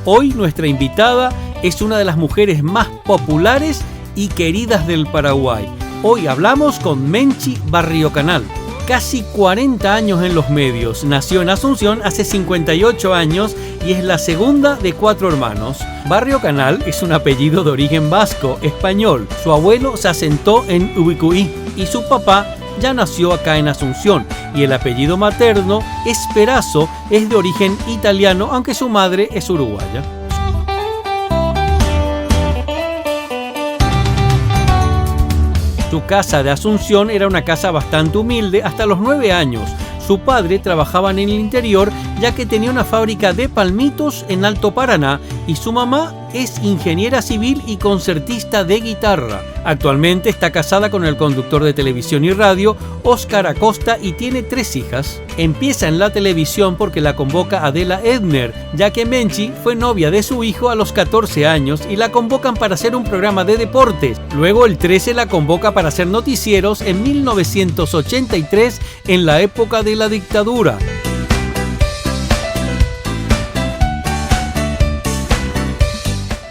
Hoy nuestra invitada es una de las mujeres más populares y queridas del Paraguay. Hoy hablamos con Menchi Barriocanal. Casi 40 años en los medios. Nació en Asunción hace 58 años y es la segunda de 4 hermanos. Barriocanal es un apellido de origen vasco, español. Su abuelo se asentó en Ubicuí y su papá ya nació acá en Asunción. Y el apellido materno, Esperazo, es de origen italiano, aunque su madre es uruguaya. Su casa de Asunción era una casa bastante humilde hasta los 9 años. Su padre trabajaba en el interior ya que tenía una fábrica de palmitos en Alto Paraná y su mamá es ingeniera civil y concertista de guitarra. Actualmente está casada con el conductor de televisión y radio, Óscar Acosta, y tiene 3 hijas. Empieza en la televisión porque la convoca Adela Edner, ya que Menchi fue novia de su hijo a los 14 años y la convocan para hacer un programa de deportes. Luego el 13 la convoca para hacer noticieros en 1983, en la época de la dictadura.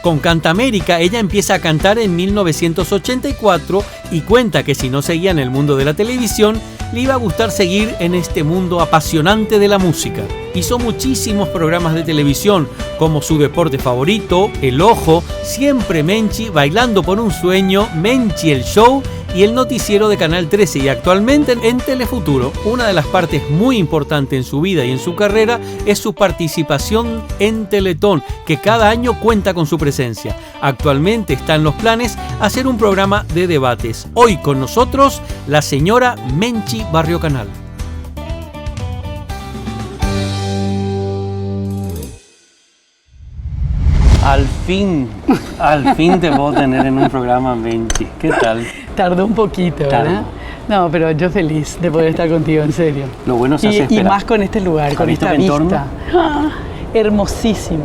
Con Cantamérica ella empieza a cantar en 1984 y cuenta que si no seguía en el mundo de la televisión, le iba a gustar seguir en este mundo apasionante de la música. Hizo muchísimos programas de televisión, como su deporte favorito, El Ojo, Siempre Menchi, Bailando por un Sueño, Menchi el Show y el noticiero de Canal 13, y actualmente en Telefuturo. Una de las partes muy importantes en su vida y en su carrera es su participación en Teletón, que cada año cuenta con su presencia. Actualmente está en los planes hacer un programa de debates. Hoy con nosotros la señora Menchi Barriocanal. Al fin te puedo tener en un programa, Menchi. ¿Qué tal? Tardó un poquito, ¿verdad? No, pero yo feliz de poder estar contigo, en serio. Lo bueno se hace esperar. Y más con este lugar, con esta vista. ¡Ah! Hermosísimo,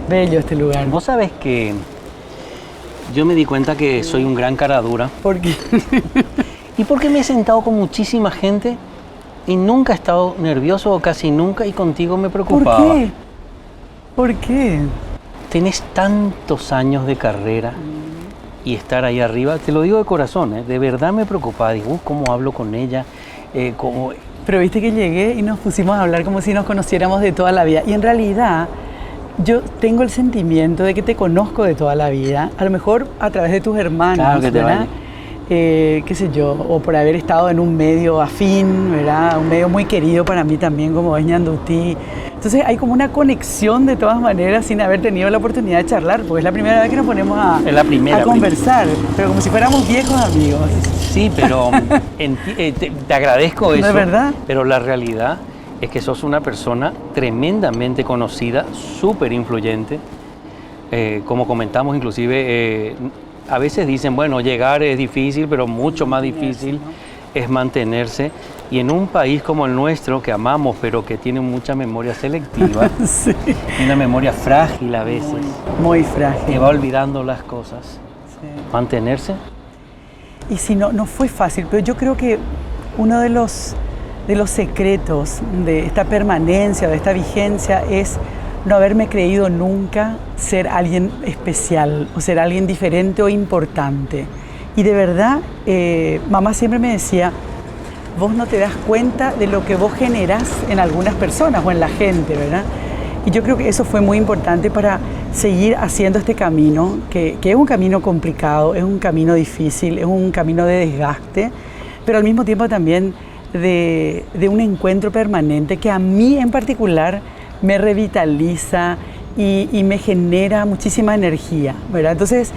bello este lugar. Vos sabés que yo me di cuenta que soy un gran cara dura. ¿Por qué? Y porque me he sentado con muchísima gente y nunca he estado nervioso, o casi nunca, y contigo me preocupaba. ¿Por qué? ¿Por qué? Tenés tantos años de carrera y estar ahí arriba, te lo digo de corazón, de verdad me preocupaba. Digo, ¿cómo hablo con ella? Pero viste que llegué y nos pusimos a hablar como si nos conociéramos de toda la vida. Y en realidad yo tengo el sentimiento de que te conozco de toda la vida, a lo mejor a través de tus hermanos, claro que te ¿verdad? Qué sé yo, o por haber estado en un medio afín, ¿verdad? Un medio muy querido para mí también, como es Ñandutí. Entonces hay como una conexión de todas maneras sin haber tenido la oportunidad de charlar, porque es la primera vez que nos ponemos a conversar, pero como si fuéramos viejos amigos. Sí, pero te agradezco eso. ¿No es verdad? Pero la realidad es que sos una persona tremendamente conocida, súper influyente. Como comentamos inclusive, a veces dicen, bueno, llegar es difícil, pero mucho más difícil es mantenerse. Y en un país como el nuestro, que amamos, pero que tiene mucha memoria selectiva, sí. Una memoria frágil a veces. Muy frágil. Que va olvidando las cosas. Sí. Mantenerse. Y si no fue fácil, pero yo creo que uno de los secretos de esta permanencia, de esta vigencia, es no haberme creído nunca ser alguien especial o ser alguien diferente o importante. Y de verdad, mamá siempre me decía, vos no te das cuenta de lo que vos generás en algunas personas o en la gente, ¿verdad? Y yo creo que eso fue muy importante para seguir haciendo este camino, que es un camino complicado, es un camino difícil, es un camino de desgaste, pero al mismo tiempo también de un encuentro permanente que a mí en particular me revitaliza y me genera muchísima energía, ¿verdad? Entonces,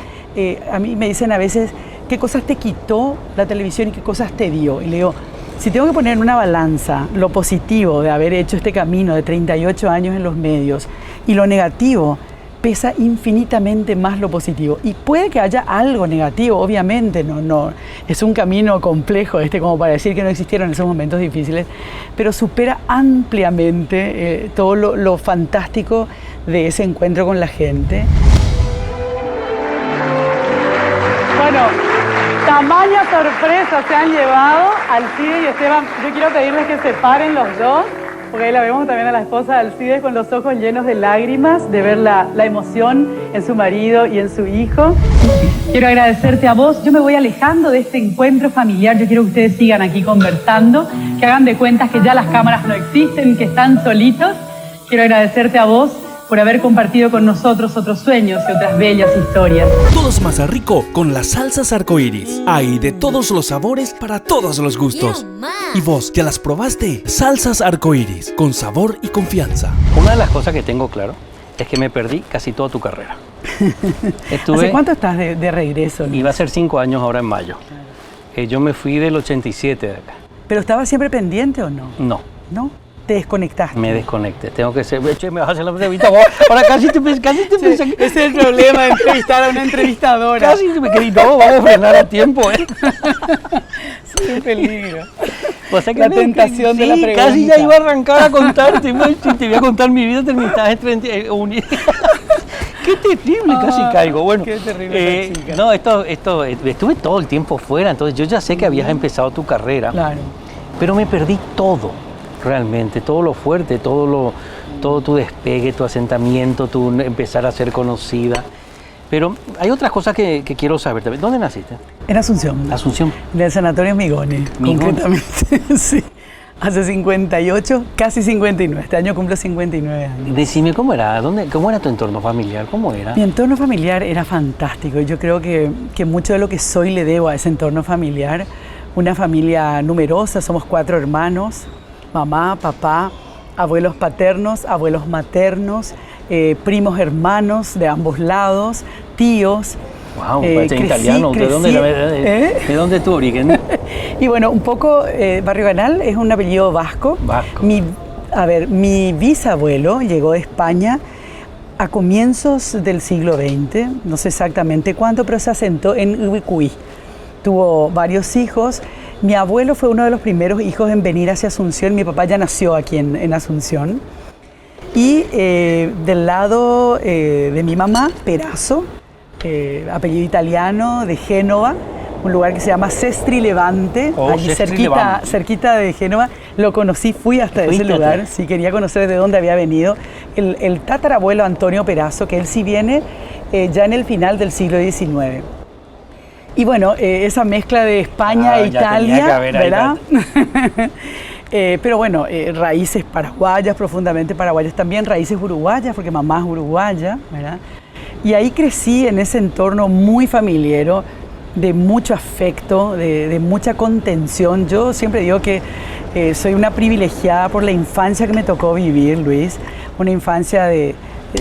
a mí me dicen a veces, ¿qué cosas te quitó la televisión y qué cosas te dio? Y le digo, si tengo que poner en una balanza lo positivo de haber hecho este camino de 38 años en los medios y lo negativo, pesa infinitamente más lo positivo. Y puede que haya algo negativo, obviamente, no es un camino complejo como para decir que no existieron esos momentos difíciles, pero supera ampliamente todo lo fantástico de ese encuentro con la gente. Bueno, tamaña sorpresa se han llevado Alcide y Esteban. Yo quiero pedirles que se paren los dos Porque ahí la vemos también a la esposa de Alcides con los ojos llenos de lágrimas de ver la emoción en su marido y en su hijo. Quiero agradecerte a vos. Yo me voy alejando de este encuentro familiar. Yo quiero que ustedes sigan aquí conversando, que hagan de cuentas que ya las cámaras no existen, que están solitos. Quiero agradecerte a vos por haber compartido con nosotros otros sueños y otras bellas historias. Todo es más rico con las salsas arcoíris. Hay de todos los sabores para todos los gustos. ¿Y vos ya las probaste? Salsas arcoíris, con sabor y confianza. Una de las cosas que tengo claro es que me perdí casi toda tu carrera. ¿Hace cuánto estás de regreso, Luis? Iba a ser 5 años ahora en mayo. Yo me fui del 87 de acá. ¿Pero estabas siempre pendiente o no? No. ¿No? ¿Te desconectaste? Me desconecté. Tengo que ser... Che, me vas a hacer la entrevista vos. Ahora casi te pensé... Ese es el problema de entrevistar a una entrevistadora. Casi te me quedé. No, vamos a frenar a tiempo, Es un peligro. O sea que la tentación de la pregunta. Casi ya iba a arrancar a contarte. Si te voy a contar mi vida, terminaste Qué terrible, casi caigo. Bueno, qué terrible chica. No, estuve todo el tiempo fuera, entonces yo ya sé que habías empezado tu carrera. Claro. Pero me perdí todo, realmente, todo lo fuerte, todo tu despegue, tu asentamiento, tu empezar a ser conocida. Pero hay otras cosas que quiero saber también. ¿Dónde naciste? En Asunción. Asunción. En el Sanatorio Migoni, concretamente. Sí. Hace 58, casi 59. Este año cumplo 59 años. Decime, ¿cómo era tu entorno familiar? ¿Cómo era? Mi entorno familiar era fantástico. Yo creo que mucho de lo que soy le debo a ese entorno familiar. Una familia numerosa, somos 4 hermanos. Mamá, papá, abuelos paternos, abuelos maternos, primos hermanos de ambos lados, tíos. Wow, parece italiano. ¿De dónde es tu origen? Y bueno, un poco, Barrio Canal es un apellido vasco. Vasco. Mi bisabuelo llegó de España a comienzos del siglo XX, no sé exactamente cuánto, pero se asentó en Ubicuí. Tuvo varios hijos. Mi abuelo fue uno de los primeros hijos en venir hacia Asunción. Mi papá ya nació aquí en Asunción. Y del lado de mi mamá, Perazo, apellido italiano, de Génova, un lugar que se llama Sestri Levante, allí cerquita de Génova. Lo conocí, fui hasta ese lugar, sí, quería conocer de dónde había venido. El tatarabuelo Antonio Perazo, que él sí viene ya en el final del siglo XIX. Y bueno, esa mezcla de España e Italia, ¿verdad? Pero bueno, raíces paraguayas, profundamente paraguayas también, raíces uruguayas, porque mamá es uruguaya, ¿verdad? Y ahí crecí en ese entorno muy familiar, de mucho afecto, de mucha contención. Yo siempre digo que soy una privilegiada por la infancia que me tocó vivir, Luis. Una infancia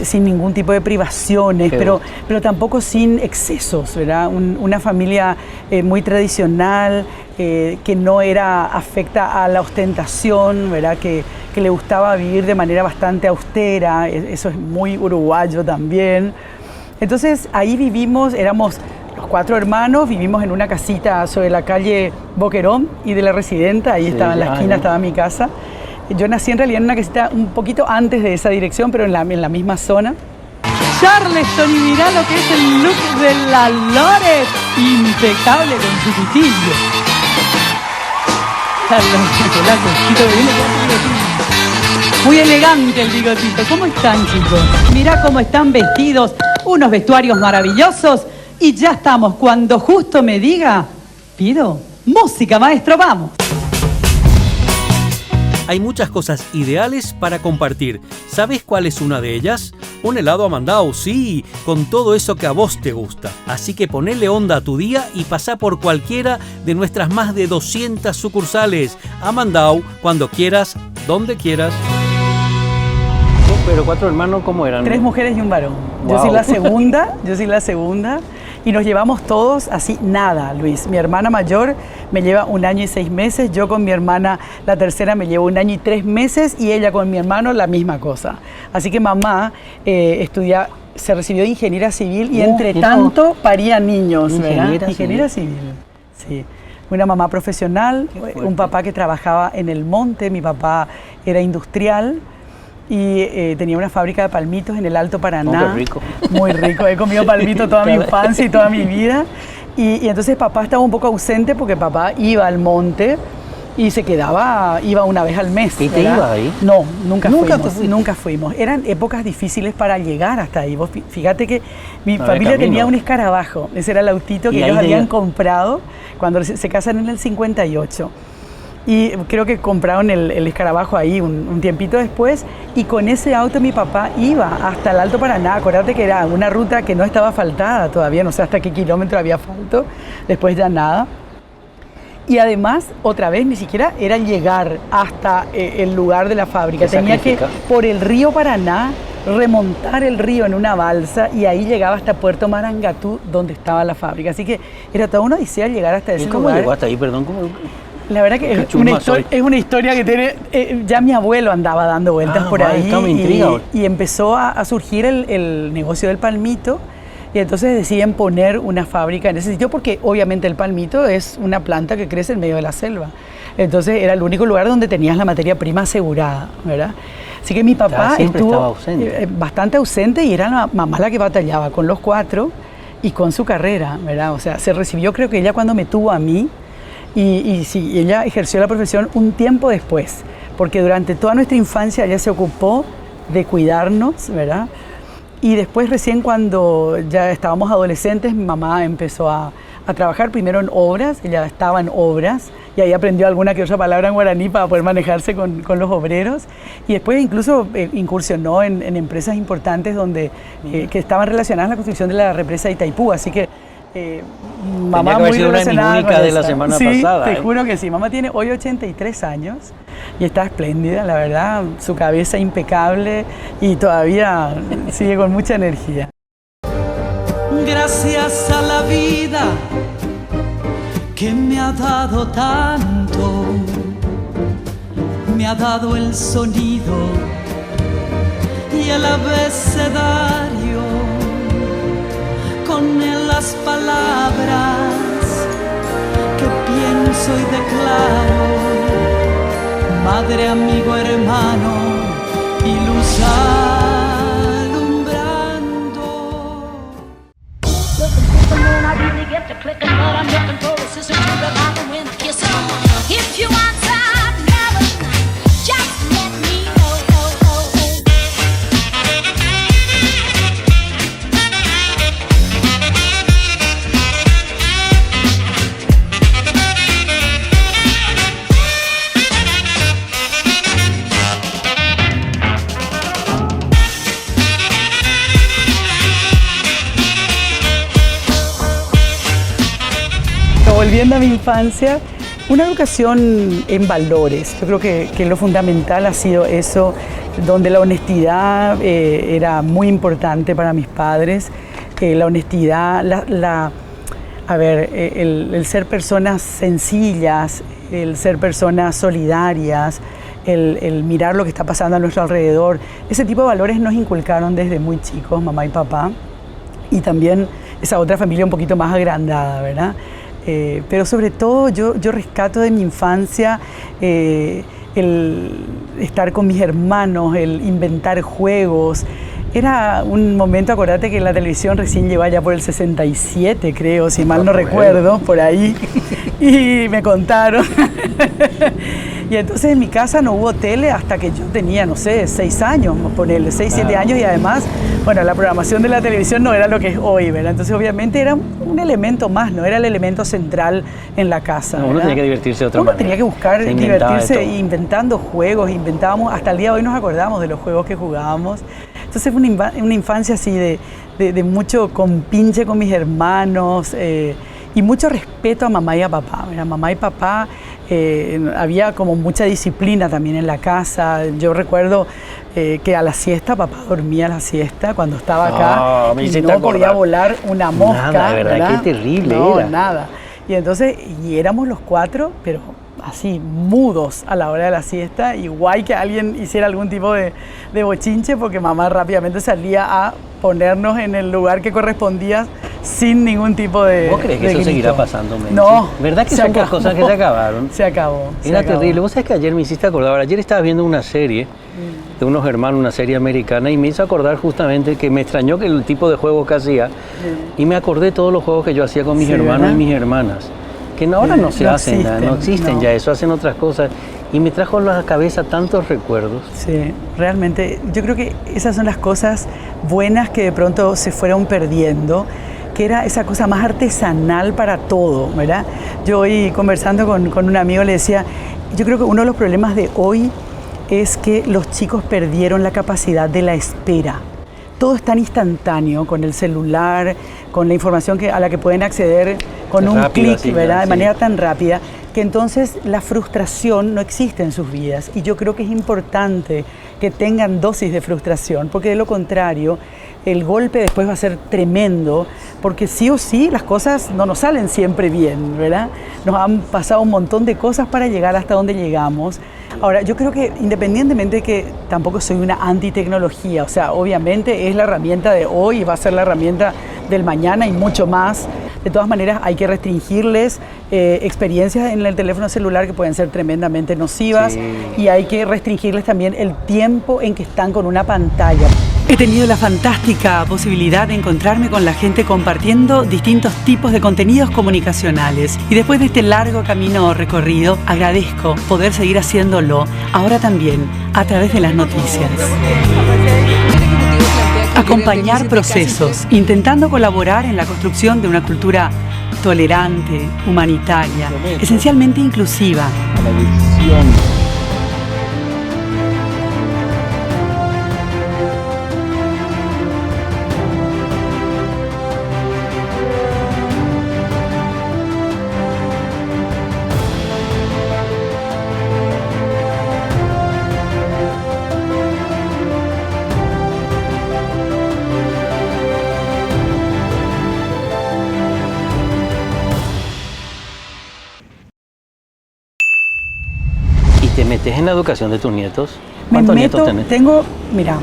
sin ningún tipo de privaciones, pero tampoco sin excesos, ¿verdad? Una familia muy tradicional, que no era afecta a la ostentación, ¿verdad? Que le gustaba vivir de manera bastante austera. Eso es muy uruguayo también. Entonces ahí vivimos, éramos los 4 hermanos, vivimos en una casita sobre la calle Boquerón y de la Residenta, ahí estaba en la esquina, estaba mi casa. Yo nací en realidad en una casita un poquito antes de esa dirección, pero en la misma zona. Charleston, y mirá lo que es el look de la Lore, impecable con su pitillo. Muy elegante el bigotito. ¿Cómo están, chicos? Mirá cómo están vestidos, unos vestuarios maravillosos. Y ya estamos, cuando justo me diga, pido música, maestro, vamos. Hay muchas cosas ideales para compartir. ¿Sabes cuál es una de ellas? Un helado Amandau, sí, con todo eso que a vos te gusta. Así que ponele onda a tu día y pasá por cualquiera de nuestras más de 200 sucursales. Amandau, cuando quieras, donde quieras. Pero 4 hermanos, ¿cómo eran? 3 mujeres y un varón. Wow. Yo soy la segunda. Y nos llevamos todos así, nada, Luis. Mi hermana mayor me lleva 1 año y 6 meses, yo con mi hermana, la tercera, me llevo 1 año y 3 meses y ella con mi hermano la misma cosa. Así que mamá se recibió de ingeniera civil y entre tanto paría niños, ¿verdad? Ingeniera civil, sí. Una mamá profesional, un papá que trabajaba en el monte, mi papá era industrial. Y tenía una fábrica de palmitos en el Alto Paraná. Oh, qué rico. Muy rico. He comido palmito toda mi infancia y toda mi vida. Y entonces papá estaba un poco ausente porque papá iba al monte y se quedaba, iba una vez al mes. ¿Y te ibas ahí? No, nunca fuimos. Nunca fuimos. Eran épocas difíciles para llegar hasta ahí. Vos fíjate que mi No, familia el camino. tenía un escarabajo. Ese era el autito Y que ahí ellos habían tenía- comprado cuando se casan en el 58. Y creo que compraron el escarabajo ahí un tiempito después, y con ese auto mi papá iba hasta el Alto Paraná. Acordate que era una ruta que no estaba asfaltada todavía, no sé hasta qué kilómetro había asfalto, después ya nada. Y además, otra vez, ni siquiera era llegar hasta el lugar de la fábrica. ¿Qué Tenía que, sacrifica? por el río Paraná, remontar el río en una balsa, y ahí llegaba hasta Puerto Marangatú, donde estaba la fábrica. Así que era toda una odisea llegar hasta ¿Y ese cómo lugar. llegó hasta ahí? Perdón, ¿cómo? La verdad que Qué es chusma una, soy. es una historia que tiene... ya mi abuelo andaba dando vueltas por vale, ahí, está, me intriga ahora. y empezó a surgir el negocio del palmito, y entonces deciden poner una fábrica en ese sitio porque obviamente el palmito es una planta que crece en medio de la selva. Entonces era el único lugar donde tenías la materia prima asegurada, ¿verdad? Así que mi papá Siempre estuvo estaba ausente. bastante ausente, y era la mamá la que batallaba con los 4 y con su carrera, ¿verdad? O sea, se recibió, creo que ella cuando me tuvo a mí, y sí, ella ejerció la profesión un tiempo después, porque durante toda nuestra infancia ella se ocupó de cuidarnos, ¿verdad? Y después recién cuando ya estábamos adolescentes, mi mamá empezó a trabajar primero en obras. Ella estaba en obras y ahí aprendió alguna que otra palabra en guaraní para poder manejarse con los obreros, y después incluso incursionó en empresas importantes donde, que estaban relacionadas a la construcción de la represa de Itaipú, así que mamá que haber muy sido una relacionada inmunica con de la esa. semana Sí, pasada, te ¿eh? juro que sí. Mamá tiene hoy 83 años y está espléndida, la verdad, su cabeza impecable y todavía sigue con mucha energía. Gracias a la vida que me ha dado tanto, me ha dado el sonido y el abecedario, con él las palabras que pienso y declaro, madre, amigo, hermano y luz alumbrando. If you want some melon, just let me know. Volviendo a mi infancia, una educación en valores. Yo creo que lo fundamental ha sido eso, donde la honestidad era muy importante para mis padres. La honestidad, el ser personas sencillas, el ser personas solidarias, el mirar lo que está pasando a nuestro alrededor. Ese tipo de valores nos inculcaron desde muy chicos, mamá y papá, y también esa otra familia un poquito más agrandada, ¿verdad? Pero sobre todo yo rescato de mi infancia el estar con mis hermanos, el inventar juegos. Era un momento, acordate que la televisión recién llegó allá por el 67, creo, si mal no recuerdo, por ahí, y me contaron. Y entonces en mi casa no hubo tele hasta que yo tenía, no sé, 6 años, ponerle 6, 7 años, y además, bueno, la programación de la televisión no era lo que es hoy, ¿verdad? Entonces obviamente era un elemento más, no era el elemento central en la casa. No, uno ¿verdad? tenía que divertirse de otra Uno manera. tenía que buscar Se inventaba de divertirse todo. inventando juegos, inventábamos, hasta el día de hoy nos acordamos de los juegos que jugábamos. Entonces fue una infancia así de mucho compinche con mis hermanos, y mucho respeto a mamá y a papá. Mira, mamá y papá, había como mucha disciplina también en la casa. Yo recuerdo que a la siesta, papá dormía a la siesta cuando estaba acá, me y hiciste no podía acordar. volar una mosca. Nada, de verdad, qué terrible no, era. nada. Y entonces, y éramos los 4, pero así, mudos a la hora de la siesta, igual que alguien hiciera algún tipo de bochinche, porque mamá rápidamente salía a ponernos en el lugar que correspondía sin ningún tipo de ¿Vos crees que de eso grito. seguirá pasando, Menchi? No. ¿Verdad que se son acabó. cosas que se acabaron? Se acabó. se Era acabó. terrible. Vos sabés que ayer me hiciste acordar. Ayer estaba viendo una serie de unos hermanos, una serie americana, y me hizo acordar justamente que me extrañó que el tipo de juegos que hacía, y me acordé de todos los juegos que yo hacía con mis Sí, hermanos ¿verdad? y mis hermanas. que ahora no se hacen, no existen no. ya eso, hacen otras cosas. Y me trajo a la cabeza tantos recuerdos. Sí, realmente yo creo que esas son las cosas buenas que de pronto se fueron perdiendo, que era esa cosa más artesanal para todo, ¿verdad? Yo hoy conversando con un amigo le decía, yo creo que uno de los problemas de hoy es que los chicos perdieron la capacidad de la espera. Todo es tan instantáneo con el celular, con la información a la que pueden acceder con un clic, ¿verdad? De manera tan rápida, que entonces la frustración no existe en sus vidas. Y yo creo que es importante que tengan dosis de frustración, porque de lo contrario, el golpe después va a ser tremendo, porque sí o sí las cosas no nos salen siempre bien, ¿verdad? Nos han pasado un montón de cosas para llegar hasta donde llegamos. Ahora, yo creo que independientemente de que tampoco soy una antitecnología, o sea, obviamente es la herramienta de hoy y va a ser la herramienta del mañana y mucho más. De todas maneras, hay que restringirles experiencias en el teléfono celular que pueden ser tremendamente nocivas, sí. Y hay que restringirles también el tiempo en que están con una pantalla. He tenido la fantástica posibilidad de encontrarme con la gente compartiendo distintos tipos de contenidos comunicacionales. Y después de este largo camino recorrido, agradezco poder seguir haciéndolo ahora también a través de las noticias. Acompañar procesos, intentando colaborar en la construcción de una cultura tolerante, humanitaria, esencialmente inclusiva. ¿Te metes en la educación de tus nietos? ¿Cuántos nietos tenés? Tengo, mira,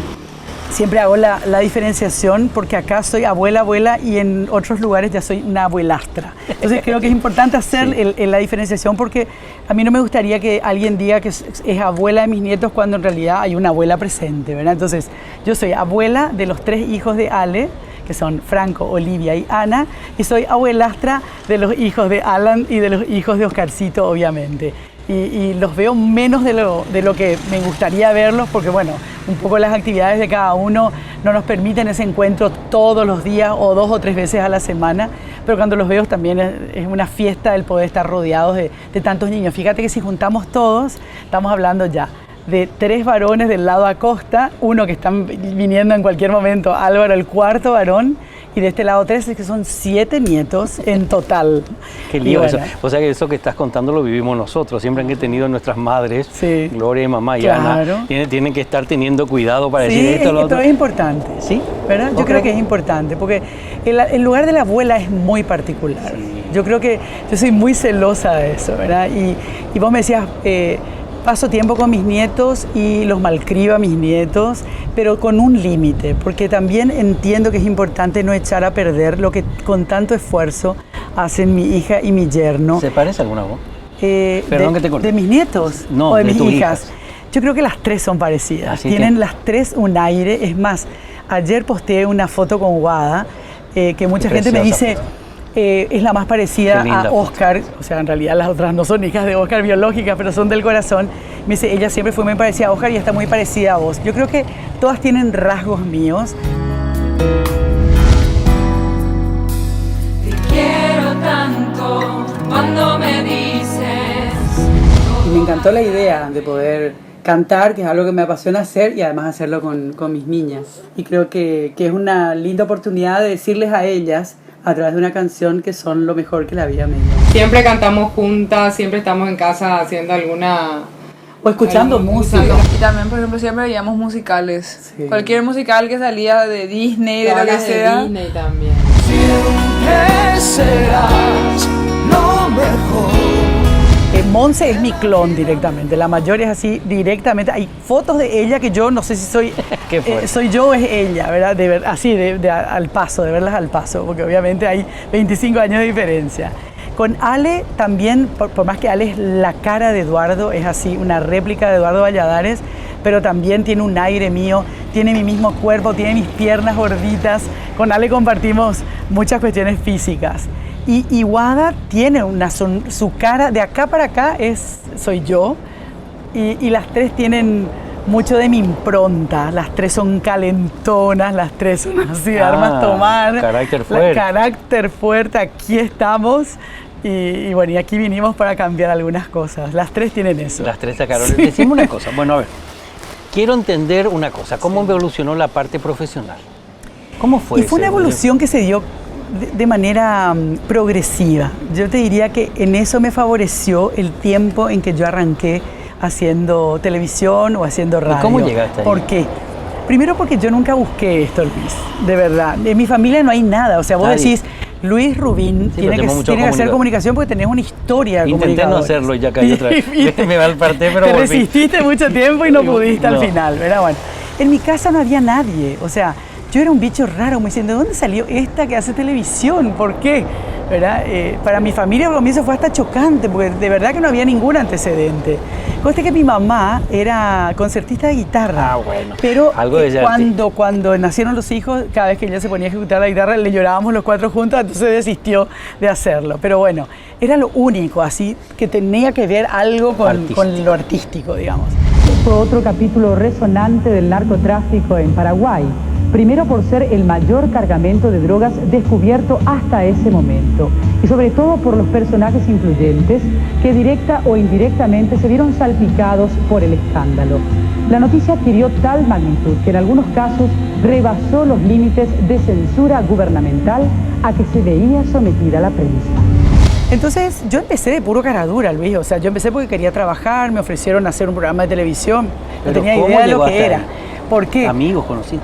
siempre hago la diferenciación porque acá soy abuela y en otros lugares ya soy una abuelastra. Entonces creo que es importante hacer sí. La diferenciación porque a mí no me gustaría que alguien diga que es abuela de mis nietos cuando en realidad hay una abuela presente, ¿verdad? Entonces yo soy abuela de los 3 hijos de Ale, que son Franco, Olivia y Ana, y soy abuelastra de los hijos de Alan y de los hijos de Oscarcito, obviamente. Y los veo menos de lo que me gustaría verlos, porque bueno, un poco las actividades de cada uno no nos permiten ese encuentro todos los días o 2 o 3 veces a la semana, pero cuando los veo también es una fiesta el poder estar rodeados de tantos niños. Fíjate que si juntamos todos, estamos hablando ya de 3 varones del lado Acosta, 1 que están viniendo en cualquier momento, Álvaro, el 4º varón, y de este lado 3, que son 7 nietos en total. Qué lío bueno. Eso. O sea que eso que estás contando lo vivimos nosotros. Siempre han tenido nuestras madres, sí. Gloria, mamá y Ana, tienen que estar teniendo cuidado para decir esto o lo otro. Sí, es importante. ¿Sí? ¿Verdad? Yo creo que es importante, porque el lugar de la abuela es muy particular. Sí. Yo creo que yo soy muy celosa de eso, ¿verdad? Y vos me decías... paso tiempo con mis nietos y los malcrio a mis nietos, pero con un límite, porque también entiendo que es importante no echar a perder lo que con tanto esfuerzo hacen mi hija y mi yerno. ¿Se parece alguna voz? Perdón que te corté. ¿De mis nietos? No, o de mis tus hijas. Yo creo que las 3 son parecidas. Así tienen que... las 3 un aire. Es más, ayer posteé una foto con Wada, que mucha gente me dice... es la más parecida a Oscar, o sea, en realidad las otras no son hijas de Oscar biológicas, pero son del corazón. Me dice, ella siempre fue muy parecida a Oscar y está muy parecida a vos. Yo creo que todas tienen rasgos míos. Te quiero tanto cuando me dices. Y me encantó la idea de poder cantar, que es algo que me apasiona hacer, y además hacerlo con mis niñas. Y creo que es una linda oportunidad de decirles a ellas, a través de una canción, que son lo mejor que la vida me dio. Siempre cantamos juntas, siempre estamos en casa haciendo alguna... O escuchando música. Y también, por ejemplo, siempre veíamos musicales. Sí. Cualquier musical que salía de Disney, de lo que sea. Disney también. Siempre serás lo mejor. Monse es mi clon directamente, la mayor es así directamente. Hay fotos de ella que yo no sé si soy soy yo o es ella, ¿verdad? Así, al paso, de verlas al paso, porque obviamente hay 25 años de diferencia. Con Ale también, por más que Ale es la cara de Eduardo, es así, una réplica de Eduardo Valladares, pero también tiene un aire mío, tiene mi mismo cuerpo, tiene mis piernas gorditas. Con Ale compartimos muchas cuestiones físicas. Y Wada tiene su cara, de acá para acá soy yo, y las tres tienen mucho de mi impronta. Las tres son calentonas, las tres son así de armas tomar. Carácter fuerte. Carácter fuerte, aquí estamos. Y bueno, y aquí vinimos para cambiar algunas cosas. Las tres tienen eso. Las tres sacaron. Sí. Decime una cosa. Bueno, a ver, quiero entender una cosa. ¿Cómo evolucionó la parte profesional? ¿Cómo fue? Y fue una evolución que se dio de manera progresiva. Yo te diría que en eso me favoreció el tiempo en que yo arranqué haciendo televisión o haciendo radio. ¿Y cómo llegaste ahí? ¿Por qué? Primero porque yo nunca busqué esto, Luis, de verdad. En mi familia no hay nada. O sea, vos decís, Luis Rubín tiene que hacer comunicación porque tenés una historia de Intenté no hacerlo y ya caí otra vez. Me aparté, pero te resististe mucho tiempo y no pudiste al final, ¿verdad? Bueno, en mi casa no había nadie. O sea, yo era un bicho raro, me diciendo, ¿de dónde salió esta que hace televisión? ¿Por qué? ¿Verdad? Para mi familia al comienzo fue hasta chocante, porque de verdad que no había ningún antecedente. Conste que mi mamá era concertista de guitarra. Bueno. Pero cuando nacieron los hijos, cada vez que ella se ponía a ejecutar la guitarra, le llorábamos los cuatro juntos, entonces desistió de hacerlo. Pero bueno, era lo único, así, que tenía que ver algo con lo artístico, digamos. Fue otro capítulo resonante del narcotráfico en Paraguay. Primero por ser el mayor cargamento de drogas descubierto hasta ese momento, y sobre todo por los personajes influyentes que directa o indirectamente se vieron salpicados por el escándalo. La noticia adquirió tal magnitud que en algunos casos rebasó los límites de censura gubernamental a que se veía sometida la prensa. Entonces yo empecé de puro caradura, Luis. O sea, yo empecé porque quería trabajar, me ofrecieron hacer un programa de televisión, no tenía idea de lo que era. ¿Por qué? Amigos conocí.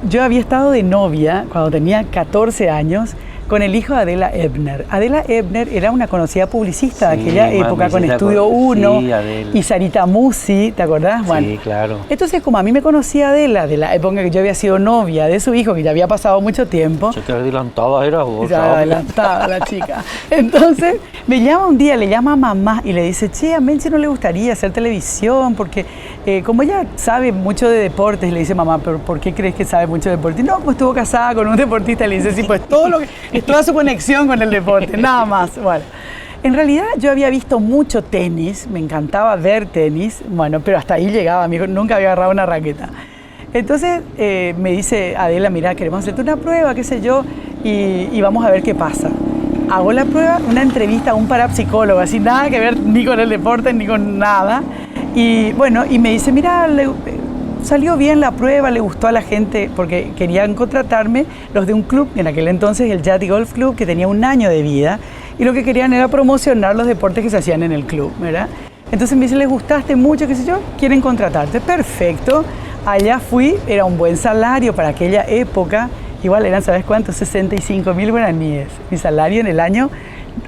Yo había estado de novia cuando tenía 14 años con el hijo de Adela Ebner. Adela Ebner era una conocida publicista de aquella época, con Estudio 1 y Sarita Musi, ¿te acordás? Sí, bueno, claro. Entonces, como a mí me conocía Adela de la época que yo había sido novia de su hijo, que ya había pasado mucho tiempo. Se te adelantada era vos. Ya adelantada la chica. Entonces, me llama un día, le llama a mamá y le dice, che, a Menchi no le gustaría hacer televisión, porque como ella sabe mucho de deportes, le dice mamá, ¿pero por qué crees que sabe mucho de deportes? No, pues estuvo casada con un deportista, le dice, sí, pues todo lo que... Es toda su conexión con el deporte, nada más. Bueno, en realidad yo había visto mucho tenis, me encantaba ver tenis, bueno, pero hasta ahí llegaba, amigo, nunca había agarrado una raqueta. Entonces me dice Adela, mira, queremos hacerte una prueba, qué sé yo, y vamos a ver qué pasa. Hago la prueba, una entrevista a un parapsicólogo, así nada que ver ni con el deporte ni con nada. Y bueno, y me dice, mira, salió bien la prueba, le gustó a la gente porque querían contratarme los de un club, en aquel entonces el Yati Golf Club, que tenía 1 año de vida, y lo que querían era promocionar los deportes que se hacían en el club, ¿verdad? Entonces me dice, les gustaste mucho, qué sé yo, quieren contratarte. Perfecto, allá fui, era un buen salario para aquella época, igual eran, ¿sabes cuánto? 65.000 guaraníes. Mi salario en el año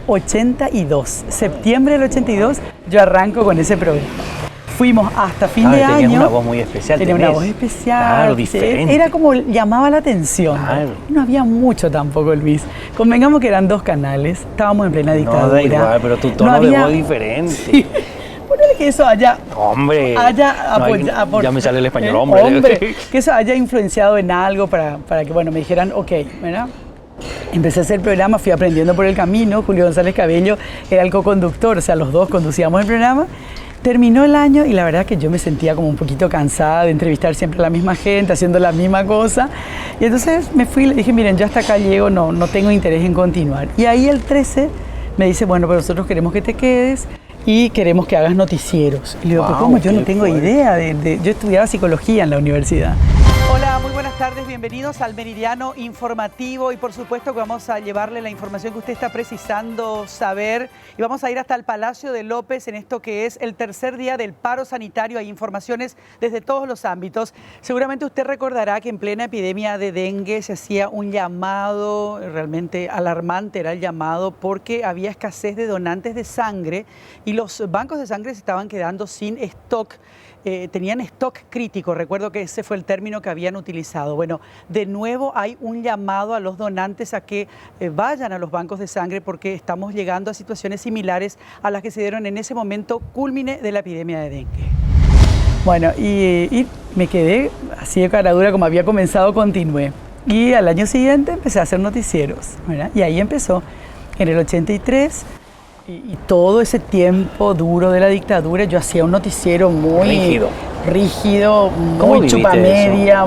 82, septiembre del 82, yo arranco con ese programa. Fuimos hasta fin de año. Tenías una voz muy especial. Tenía una voz especial. Claro, diferente. Era como llamaba la atención. Claro. No había mucho tampoco, Luis. Convengamos que eran 2 canales. Estábamos en plena dictadura. No, da igual, pero tu tono de voz diferente. Sí. Ponele que eso haya... Hombre. Ya me sale el español, hombre. Que eso haya influenciado en algo para que, bueno, me dijeran, ok, ¿verdad? Empecé a hacer el programa, fui aprendiendo por el camino. Julio González Cabello era el co-conductor, o sea, los dos conducíamos el programa. Terminó el año y la verdad que yo me sentía como un poquito cansada de entrevistar siempre a la misma gente, haciendo la misma cosa. Y entonces me fui y le dije, miren, yo hasta acá llego, no tengo interés en continuar. Y ahí el 13 me dice, bueno, pero nosotros queremos que te quedes y queremos que hagas noticieros. Y le digo, pero ¿cómo? Yo no tengo idea. Yo estudiaba psicología en la universidad. Hola, muy buenas tardes, bienvenidos al Meridiano Informativo y por supuesto que vamos a llevarle la información que usted está precisando saber y vamos a ir hasta el Palacio de López en esto que es el tercer día del paro sanitario. Hay informaciones desde todos los ámbitos. Seguramente usted recordará que en plena epidemia de dengue se hacía un llamado, realmente alarmante era el llamado, porque había escasez de donantes de sangre y los bancos de sangre se estaban quedando sin stock. Tenían stock crítico, recuerdo que ese fue el término que habían utilizado. Bueno, de nuevo hay un llamado a los donantes a que vayan a los bancos de sangre porque estamos llegando a situaciones similares a las que se dieron en ese momento cúlmine de la epidemia de dengue. Bueno, y me quedé así de cara dura, como había comenzado, continué. Y al año siguiente empecé a hacer noticieros, ¿verdad? Y ahí empezó. en el 83 y todo ese tiempo duro de la dictadura yo hacía un noticiero muy rígido, muy chupamedia.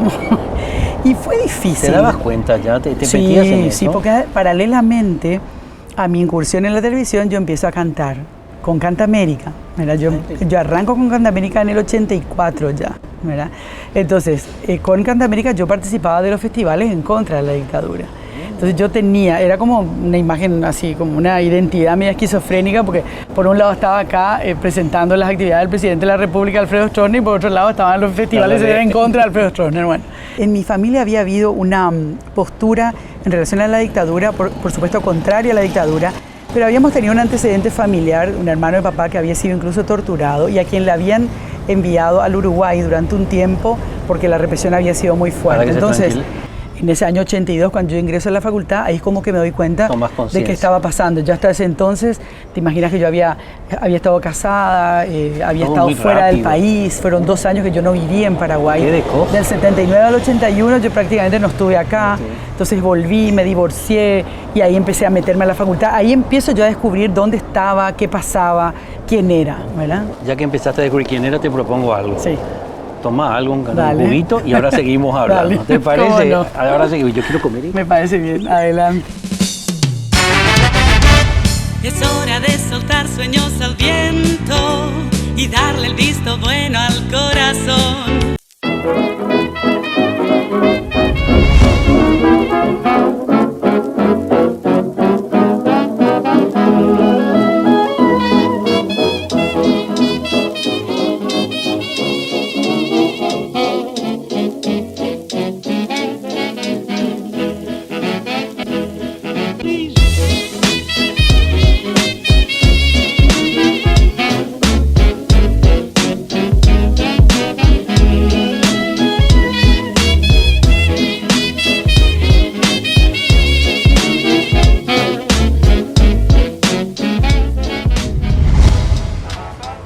Y fue difícil. ¿Te dabas cuenta ya? ¿Te sí, metías en eso? Sí, porque paralelamente a mi incursión en la televisión yo empiezo a cantar con Canta América. Yo arranco con Canta América en el 84 ya, ¿verdad? Entonces, con Canta América yo participaba de los festivales en contra de la dictadura. Entonces yo era como una imagen así, como una identidad media esquizofrénica, porque por un lado estaba acá presentando las actividades del presidente de la República, Alfredo Stroessner, y por otro lado estaban los festivales en contra de Alfredo Stroessner. Bueno, en mi familia había habido una postura en relación a la dictadura, por supuesto contraria a la dictadura, pero habíamos tenido un antecedente familiar, un hermano de papá que había sido incluso torturado y a quien le habían enviado al Uruguay durante un tiempo porque la represión había sido muy fuerte. Entonces, en ese año 82, cuando yo ingreso a la facultad, ahí es como que me doy cuenta de qué estaba pasando. Ya hasta ese entonces, te imaginas que yo había estado casada, había estado fuera del país, fueron 2 años que yo no vivía en Paraguay. ¿Qué de cosas? Del 79 al 81 yo prácticamente no estuve acá, entonces volví, me divorcié y ahí empecé a meterme a la facultad. Ahí empiezo yo a descubrir dónde estaba, qué pasaba, quién era, ¿verdad? Ya que empezaste a descubrir quién era, te propongo algo. Sí. Toma algo, un juguito y ahora seguimos hablando. Dale. ¿Te parece? No? Ahora seguimos. Yo quiero comer. Me parece bien. Adelante. Es hora de soltar sueños al viento y darle el visto bueno al corazón.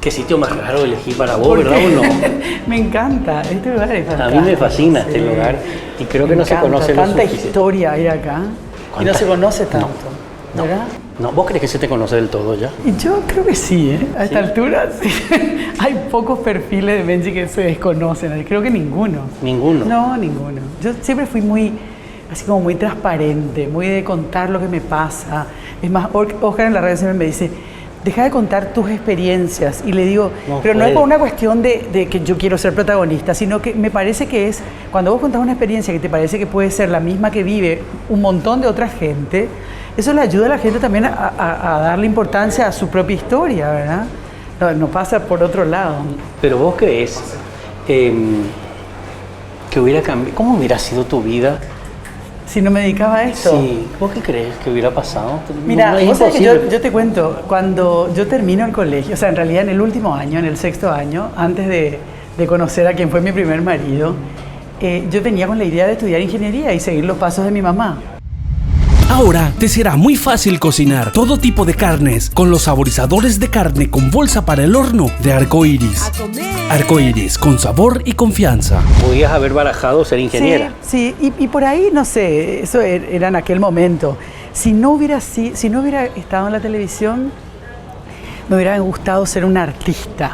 Qué sitio más raro elegí para vos, ¿verdad o no? Me encanta, este lugar es fantástico. A mí me fascina este lugar y creo que no se conoce lo suficiente. Tanta historia hay acá y no se conoce tanto, ¿verdad? No, ¿vos crees que se te conoce del todo ya? Yo creo que sí, ¿eh? A esta altura sí. Hay pocos perfiles de Benji que se desconocen, creo que ninguno. ¿Ninguno? No, ninguno. Yo siempre fui así como muy transparente, muy de contar lo que me pasa. Es más, Oscar en la radio siempre me dice, deja de contar tus experiencias. Y le digo, pero no es por una cuestión de que yo quiero ser protagonista, sino que me parece que es, cuando vos contás una experiencia que te parece que puede ser la misma que vive un montón de otra gente, eso le ayuda a la gente también a darle importancia a su propia historia, ¿verdad? No pasa por otro lado. Pero vos crees que hubiera cambiado, ¿cómo hubiera sido tu vida? Si no me dedicaba a esto. Sí, ¿vos qué crees que hubiera pasado? Mira, no es imposible. Yo te cuento, cuando yo termino el colegio, o sea, en realidad en el último año, en el 6º año, antes de conocer a quien fue mi primer marido, yo venía con la idea de estudiar ingeniería y seguir los pasos de mi mamá. Ahora te será muy fácil cocinar todo tipo de carnes con los saborizadores de carne con bolsa para el horno de Arcoiris. Arcoiris, con sabor y confianza. Podías haber barajado ser ingeniera. Sí, y por ahí, no sé, eso era en aquel momento. Si no hubiera estado en la televisión, me hubiera gustado ser un artista,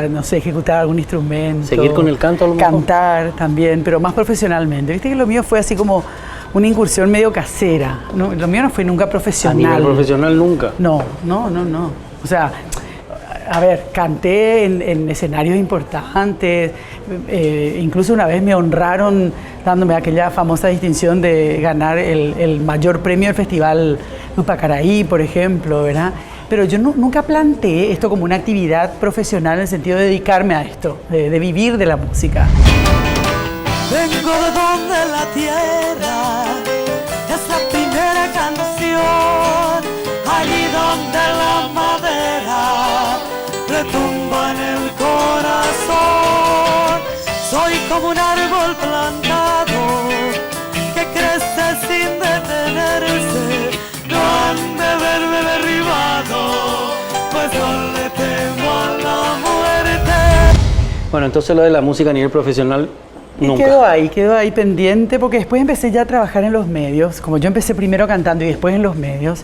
no sé, ejecutar algún instrumento. ¿Seguir con el canto a lo mejor? Cantar también, pero más profesionalmente. Viste que lo mío fue así como una incursión medio casera. No, lo mío no fue nunca profesional. ¿A nivel profesional nunca? No. O sea, a ver, canté en escenarios importantes. Incluso una vez me honraron dándome aquella famosa distinción de ganar el mayor premio del Festival Upacaraí, por ejemplo, ¿verdad? Pero yo nunca planteé esto como una actividad profesional en el sentido de dedicarme a esto, de vivir de la música. Vengo de donde la tierra es la primera canción, allí donde la madera retumba en el corazón. Soy como un árbol plantado que crece sin detenerse, no han de verme derribado, pues no le temo a la muerte. Bueno, entonces lo de la música a nivel profesional Y quedó ahí pendiente, porque después empecé ya a trabajar en los medios, como yo empecé primero cantando y después en los medios,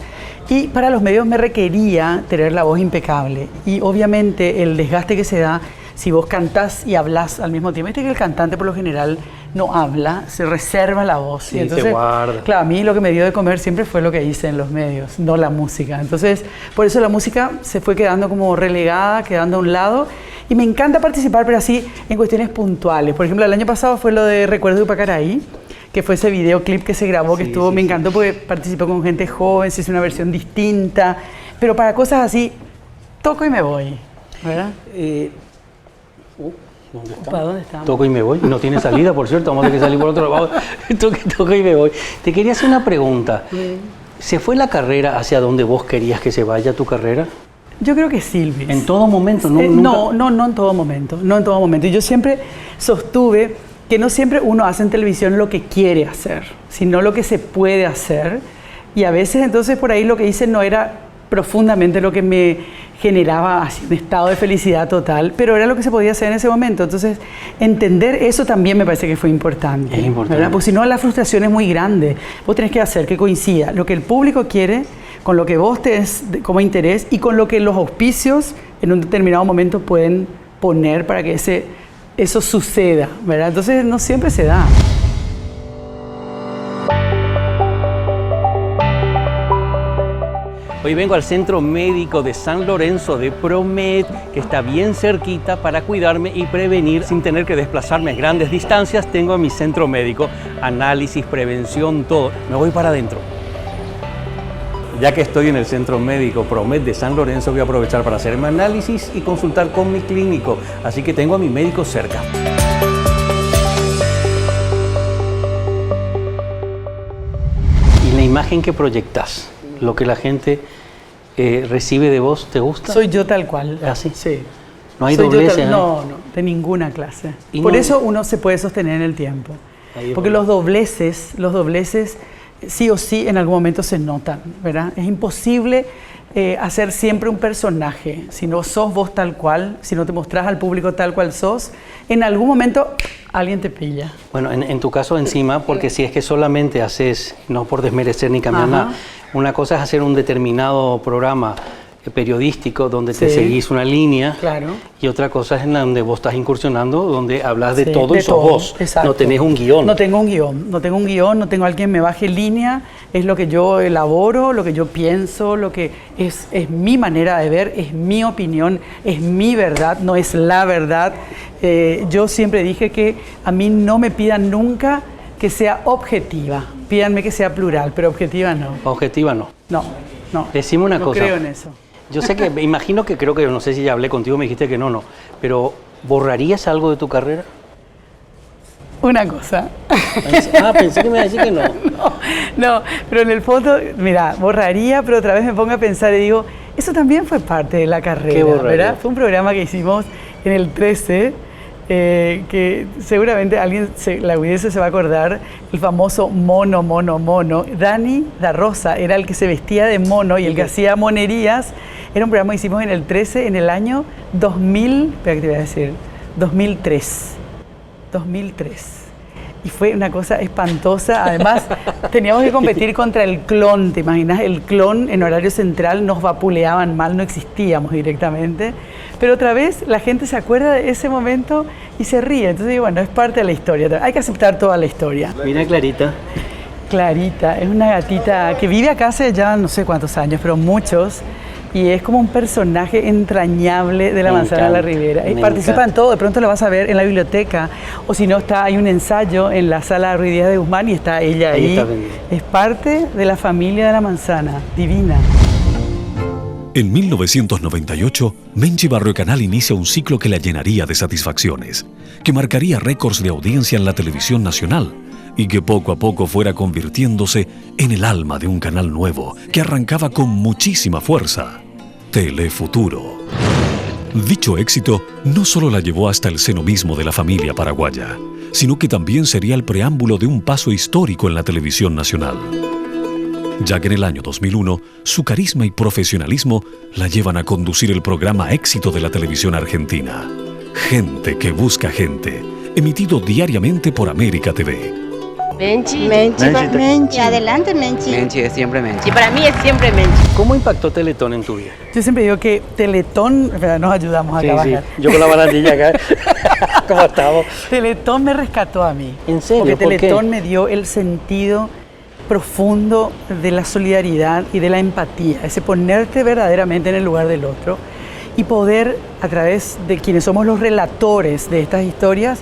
y para los medios me requería tener la voz impecable, y obviamente el desgaste que se da si vos cantás y hablás al mismo tiempo. Viste que el cantante por lo general no habla, se reserva la voz. Sí, y entonces, se guarda. Claro, a mí lo que me dio de comer siempre fue lo que hice en los medios, no la música. Entonces, por eso la música se fue quedando como relegada, quedando a un lado. Y me encanta participar, pero así en cuestiones puntuales. Por ejemplo, el año pasado fue lo de Recuerdo de Upacaraí, que fue ese videoclip que se grabó, que estuvo, me encantó porque participó con gente joven, se hizo una versión distinta. Pero para cosas así, toco y me voy, ¿verdad? ¿Dónde está? ¿Para dónde estamos? Toco y me voy. No tiene salida, por cierto. Vamos a tener que salir por otro lado. Toco y me voy. Te quería hacer una pregunta. ¿Se fue la carrera hacia donde vos querías que se vaya tu carrera? Yo creo que sí, Luis. ¿En todo momento? No en todo momento. No en todo momento. Y yo siempre sostuve que no siempre uno hace en televisión lo que quiere hacer, sino lo que se puede hacer. Y a veces entonces por ahí lo que hice no era profundamente lo que me generaba así un estado de felicidad total, pero era lo que se podía hacer en ese momento. Entonces, entender eso también me parece que fue importante. Es importante. ¿Verdad? Porque si no, la frustración es muy grande. Vos tenés que hacer que coincida lo que el público quiere con lo que vos tenés como interés y con lo que los auspicios en un determinado momento pueden poner para que eso suceda, ¿verdad? Entonces, no siempre se da. Hoy vengo al Centro Médico de San Lorenzo de Promed, que está bien cerquita para cuidarme y prevenir sin tener que desplazarme grandes distancias. Tengo mi centro médico, análisis, prevención, todo. Me voy para adentro. Ya que estoy en el Centro Médico Promed de San Lorenzo, voy a aprovechar para hacerme análisis y consultar con mi clínico. Así que tengo a mi médico cerca. Y la imagen que proyectas, lo que la gente recibe de vos, ¿te gusta? Soy yo tal cual. ¿Así? Sí. ¿No hay dobleces? No, de ninguna clase. ¿Y Por no? eso uno se puede sostener en el tiempo. Porque los dobleces sí o sí en algún momento se notan, ¿verdad? Es imposible hacer siempre un personaje. Si no sos vos tal cual, si no te mostrás al público tal cual sos, en algún momento alguien te pilla. Bueno, en tu caso encima, porque si es que solamente haces, no por desmerecer ni cambiar nada, una cosa es hacer un determinado programa periodístico donde te seguís una línea, y otra cosa es en la donde vos estás incursionando, donde hablas de todo y sos vos. Exacto. No tenés un guión. No tengo un guión, no tengo alguien que me baje línea, es lo que yo elaboro, lo que yo pienso, lo que es mi manera de ver, es mi opinión, es mi verdad, no es la verdad. Yo siempre dije que a mí no me pidan nunca que sea objetiva, pídanme que sea plural, pero objetiva no. Objetiva no. No. Decime una cosa. No creo en eso. Yo sé que, me imagino que creo que, no sé si ya hablé contigo, me dijiste que no, pero ¿borrarías algo de tu carrera? Una cosa. Pensé que me iba a decir que no. No, pero en el fondo, mira, borraría, pero otra vez me pongo a pensar y digo, eso también fue parte de la carrera. ¿Qué borraría? ¿Verdad? Fue un programa que hicimos en el 13, que seguramente la audiencia se va a acordar, el famoso mono. Dani Da Rosa era el que se vestía de mono y el que hacía monerías. Era un programa que hicimos en el 13, en el año 2000, espera que te voy a decir, 2003. Y fue una cosa espantosa. Además, teníamos que competir contra el clon. ¿Te imaginas? El clon en horario central nos vapuleaban mal, no existíamos directamente. Pero otra vez la gente se acuerda de ese momento y se ríe. Entonces digo, bueno, es parte de la historia. Hay que aceptar toda la historia. Mira Clarita. Clarita es una gatita que vive acá hace ya no sé cuántos años, pero muchos. Y es como un personaje entrañable de la Manzana de la Ribera. Y participa en todo. De pronto lo vas a ver en la biblioteca. O si no, hay un ensayo en la sala Ruiz Díaz de Guzmán y está ella ahí. Es parte de la familia de la Manzana. Divina. En 1998, Menchi Barrio Canal inicia un ciclo que la llenaría de satisfacciones, que marcaría récords de audiencia en la televisión nacional y que poco a poco fuera convirtiéndose en el alma de un canal nuevo que arrancaba con muchísima fuerza, Telefuturo. Dicho éxito no solo la llevó hasta el seno mismo de la familia paraguaya, sino que también sería el preámbulo de un paso histórico en la televisión nacional, ya que en el año 2001 su carisma y profesionalismo la llevan a conducir el programa éxito de la televisión argentina, Gente que busca gente, emitido diariamente por América TV. Menchi. Menchi. Y adelante, Menchi. Menchi es siempre Menchi. Y para mí es siempre Menchi. ¿Cómo impactó Teletón en tu vida? Yo siempre digo que Teletón, nos ayudamos a trabajar. Sí. Yo con la barandilla acá, ¿cómo estamos? Teletón me rescató a mí. ¿En serio? Porque Teletón me dio el sentido profundo de la solidaridad y de la empatía, ese ponerte verdaderamente en el lugar del otro y poder, a través de quienes somos los relatores de estas historias,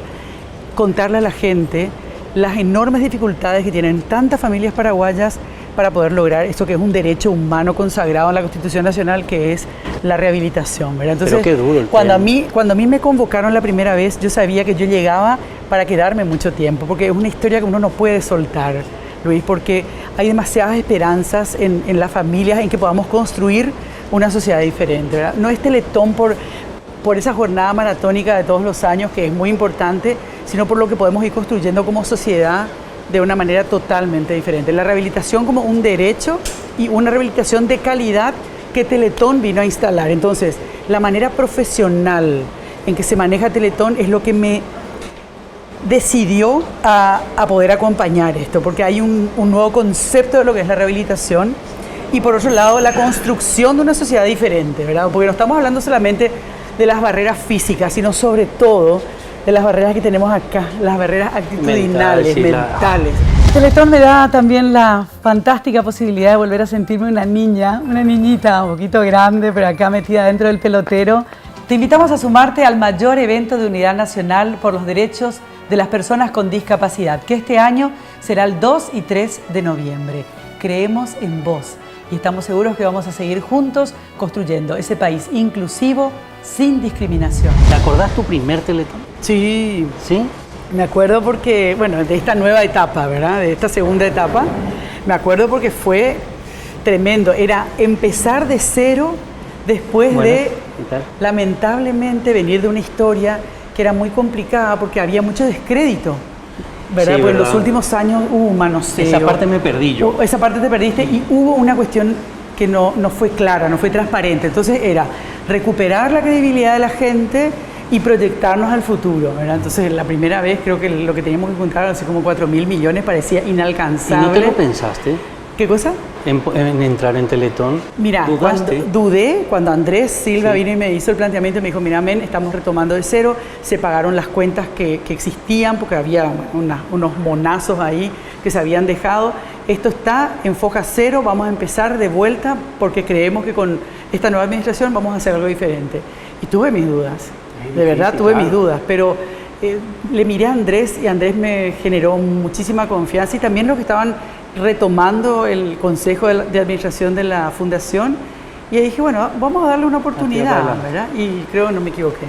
contarle a la gente las enormes dificultades que tienen tantas familias paraguayas para poder lograr esto que es un derecho humano consagrado en la Constitución Nacional, que es la rehabilitación, ¿verdad? Entonces, pero qué duro el cuando a mí me convocaron la primera vez, yo sabía que yo llegaba para quedarme mucho tiempo, porque es una historia que uno no puede soltar, Luis, porque hay demasiadas esperanzas en las familias en que podamos construir una sociedad diferente, ¿verdad? No es Teletón por esa jornada maratónica de todos los años, que es muy importante, sino por lo que podemos ir construyendo como sociedad de una manera totalmente diferente. La rehabilitación como un derecho y una rehabilitación de calidad que Teletón vino a instalar. Entonces, la manera profesional en que se maneja Teletón es lo que me decidió a poder acompañar esto, porque hay un nuevo concepto de lo que es la rehabilitación y por otro lado la construcción de una sociedad diferente, ¿verdad? Porque no estamos hablando solamente de las barreras físicas, sino sobre todo de las barreras que tenemos acá, las barreras actitudinales, mentales. Teletón me da también la fantástica posibilidad de volver a sentirme una niñita un poquito grande, pero acá metida dentro del pelotero. Te invitamos a sumarte al mayor evento de unidad nacional por los derechos de las personas con discapacidad, que este año será el 2 y 3 de noviembre. Creemos en vos y estamos seguros que vamos a seguir juntos construyendo ese país inclusivo, sin discriminación. ¿Te acordás tu primer Teletón? Sí. ¿Sí? Me acuerdo porque, bueno, de esta nueva etapa, ¿verdad? De esta segunda etapa, me acuerdo porque fue tremendo. Era empezar de cero después de, lamentablemente, venir de una historia que era muy complicada porque había mucho descrédito, ¿verdad? Sí, porque en los últimos años hubo un manoseo. Esa parte me perdí yo. Esa parte te perdiste y hubo una cuestión que no fue clara, no fue transparente. Entonces era recuperar la credibilidad de la gente y proyectarnos al futuro, ¿verdad? Entonces la primera vez creo que lo que teníamos que encontrar, así como 4.000 millones, parecía inalcanzable. ¿Y no te lo pensaste? ¿Qué cosa? En entrar en Teletón. Mira, dudé cuando Andrés Silva vino y me hizo el planteamiento y me dijo, mira, men, estamos retomando de cero, se pagaron las cuentas que existían porque había unos monazos ahí que se habían dejado. Esto está en foja cero, vamos a empezar de vuelta porque creemos que con esta nueva administración vamos a hacer algo diferente. Y tuve mis dudas, de verdad tuve mis dudas, pero le miré a Andrés y Andrés me generó muchísima confianza y también los que estaban retomando el consejo de administración de la fundación y ahí dije, bueno, vamos a darle una oportunidad, ¿verdad? Y creo que no me equivoqué.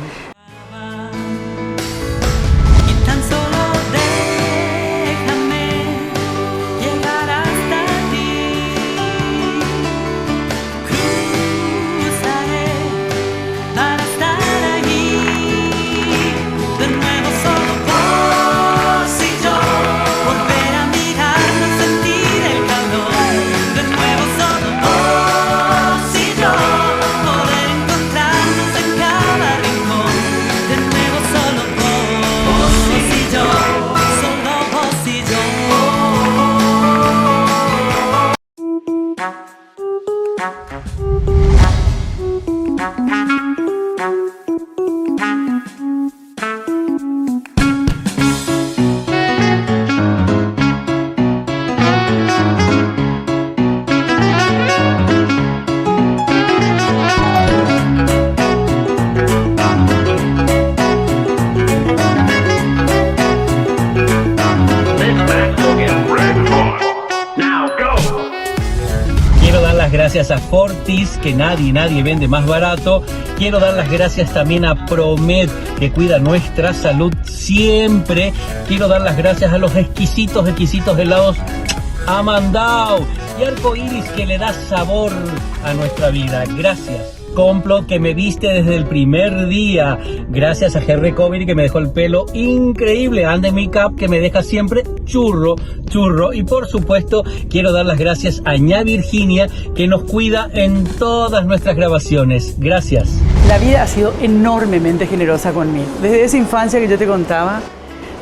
Gracias a Fortis, que nadie vende más barato. Quiero dar las gracias también a Promed, que cuida nuestra salud siempre. Quiero dar las gracias a los exquisitos helados Amandao y Arcoiris, que le da sabor a nuestra vida. Gracias. Complot, que me viste desde el primer día. Gracias a Hair Recovery, que me dejó el pelo increíble. And the Makeup, que me deja siempre churro. Y por supuesto, quiero dar las gracias a ña Virginia, que nos cuida en todas nuestras grabaciones. Gracias. La vida ha sido enormemente generosa conmigo. Desde esa infancia que yo te contaba,